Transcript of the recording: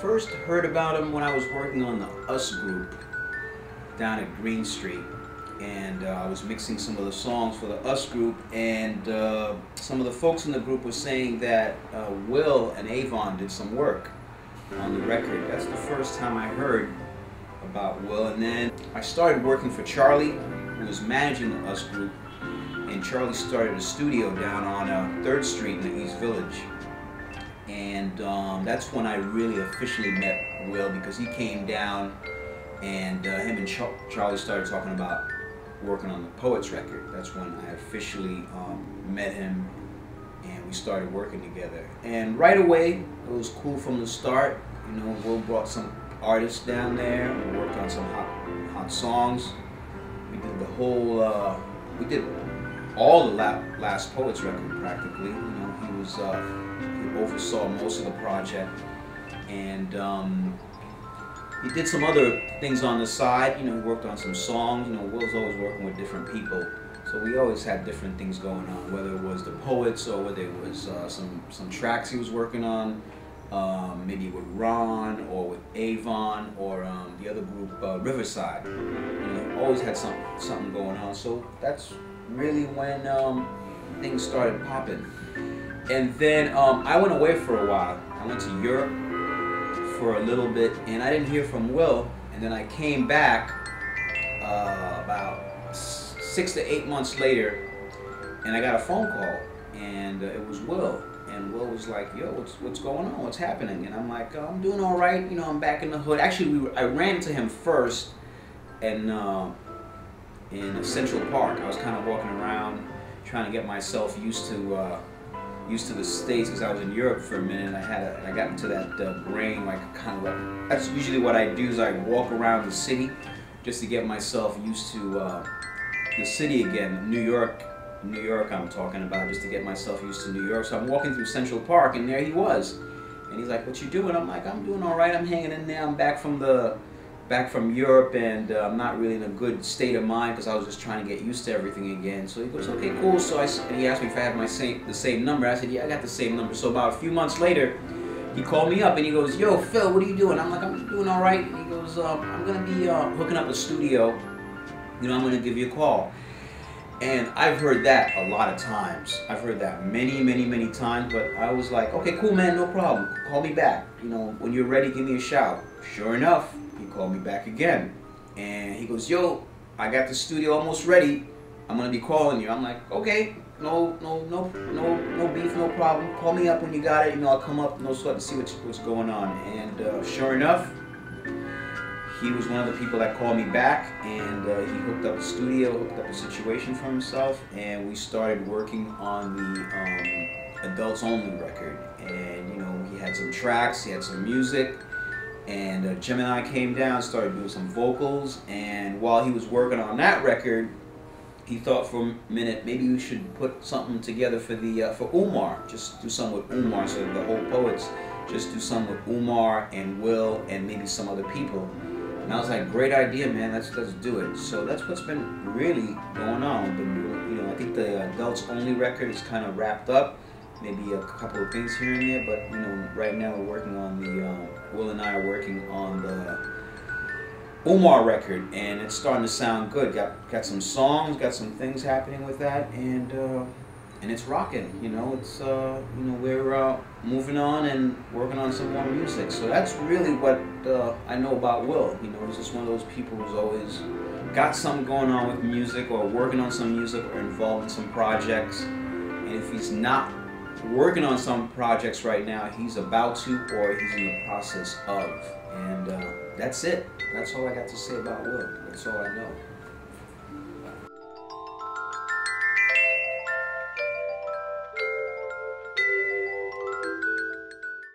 First heard about him when I was working on the Us group down at Green Street, and I was mixing some of the songs for the Us group, and some of the folks in the group were saying that Will and Avon did some work on the record. That's the first time I heard about Will. And then I started working for Charlie, who was managing the Us group, and Charlie started a studio down on 3rd Street in the East Village. And that's when I really officially met Will, because he came down and him and Charlie started talking about working on the Poets record. That's when I officially met him, and we started working together. And right away, it was cool from the start. You know, Will brought some artists down there. We worked on some hot songs. We did the whole, we did all the last Poets record practically. You know, he was, he oversaw most of the project, and he did some other things on the side. You know, he worked on some songs. You know, Will's always working with different people, so we always had different things going on, whether it was the Poets or whether it was some tracks he was working on, maybe with Ron or with Avon or the other group, Riverside. You know, always had something going on. So that's really when things started popping. And then I went away for a while. I went to Europe for a little bit, and I didn't hear from Will. And then I came back about 6 to 8 months later, and I got a phone call, and it was Will. And Will was like, "Yo, what's going on? What's happening?" And I'm like, "I'm doing all right. You know, I'm back in the hood." Actually, I ran into him first, and in Central Park. I was kind of walking around, trying to get myself used to the States, because I was in Europe for a minute. And I got into that brain, like kind of. That's usually what I do, is I walk around the city just to get myself used to the city again. New York I'm talking about, just to get myself used to New York. So I'm walking through Central Park, and there he was, and he's like, "What you doing?" I'm like, "I'm doing all right. I'm hanging in there. I'm back from Europe, and I'm not really in a good state of mind, because I was just trying to get used to everything again." So he goes, "Okay, cool." So and he asked me if I had the same number. I said, "Yeah, I got the same number." So about a few months later, he called me up, and he goes, "Yo, Phil, what are you doing?" I'm like, "I'm doing all right." And he goes, "I'm gonna be hooking up a studio. You know, I'm gonna give you a call." And I've heard that a lot of times. I've heard that many times, but I was like, "Okay, cool, man, no problem. Call me back. You know, when you're ready, give me a shout." Sure enough, he called me back again, and he goes, "Yo, I got the studio almost ready. I'm gonna be calling you." I'm like, "Okay, no beef, no problem. Call me up when you got it. You know, I'll come up, no sweat, to see what's going on." And sure enough, he was one of the people that called me back, and he hooked up the studio, hooked up a situation for himself, and we started working on the Adults Only record. And you know, he had some tracks, he had some music. And Gemini came down, started doing some vocals, and while he was working on that record, he thought for a minute, maybe we should put something together for Umar, just do something with Umar, so the whole Poets, just do something with Umar and Will and maybe some other people. And I was like, "Great idea, man, let's do it." So that's what's been really going on. But, you know, I think the Adults Only record is kind of wrapped up. Maybe a couple of things here and there, but you know, right now we're working on Will and I are working on the Umar record, and it's starting to sound good. Got some songs, got some things happening with that, and it's rocking. You know, it's you know, we're moving on and working on some more music. So that's really what I know about Will. You know, he's just one of those people who's always got something going on with music, or working on some music, or involved in some projects. And if he's not working on some projects right now, he's about to, or he's in the process of. And that's it. That's all I got to say about Will. That's all I know.